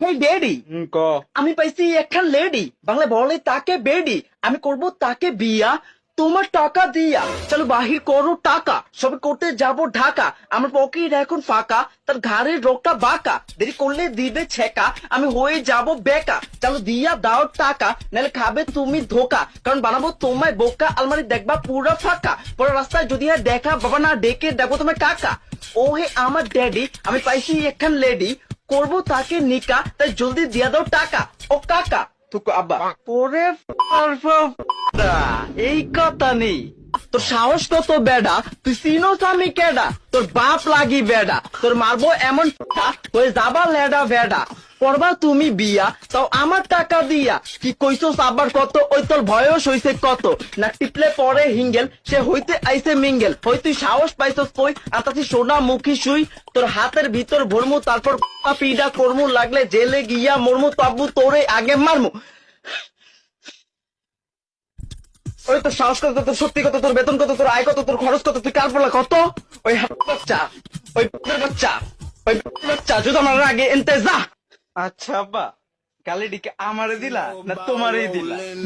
হেই daddy, ক আমি পাইছি একখান লেডি, বাংলা বলে তাকে বেডি, আমি করব তাকে বিয়া তোমার টাকা দিয়া। চলো বাহির করো টাকা, সবে করতে যাব ঢাকা, আমার পকেট এখন ফাঁকা, তার ঘাড়ের রোগটা বাঁকা, দেরি করলে দিবে ছেকা, আমি হয়ে যাব বেকা। চলো দিয়া দাও টাকা, নাহলে খাবে তুমি ধোকা, কারণ বানাবো তোমায় বোকা, আলমারি দেখবা পুরা ফাঁকা, পরে রাস্তায় যদি আর দেখা বাবা না ডেকে দেখবো তোমায় কাকা। ও হে আমার ড্যাডি, আমি পাইছি একখান লেডি, করবো তাকে নিকা, তাই জলদি দিয়া দাও টাকা। ও কাকা তুকু আব্বা পরে এই কথা নেই। তোর সাহস কত বেডা, তুই চিনোস আমি কেডা, তোর বাপ লাগি বেডা, তোর মারবো এমন হয়ে যাবা লেডা বেডা, করবা তুমি বিয়া তাও আমার টাকা দিয়া। কি কইছস আবার কত, ওই তোর বয়স হইছে কত, না টিপলে পরে হিঙ্গেল, সে হইতে আইছে মিঙ্গেল, হই তুই সাহস পাইছস কই, আর তাছি সোনা মুখী শুই, তোর হাতের ভিতর ভরমু, তারপর পিডা করমু, লাগলে জেলে গিয়া মরমু, তবু তোরে আগে মারমু। ওই তোর সাহস কত, তোর সত্যি কত, তোর বেতন কত, তোর আয় কত, তোর খরচ কত, তুই কার পড়লা কত? ওই বাচ্চা, ওই বাচ্চা, ওই বাচ্চা যদি আমার আগে এনতে যা। আচ্ছা আব্বা, গালিটিকে আমারে দিলা না তোমারই দিলা?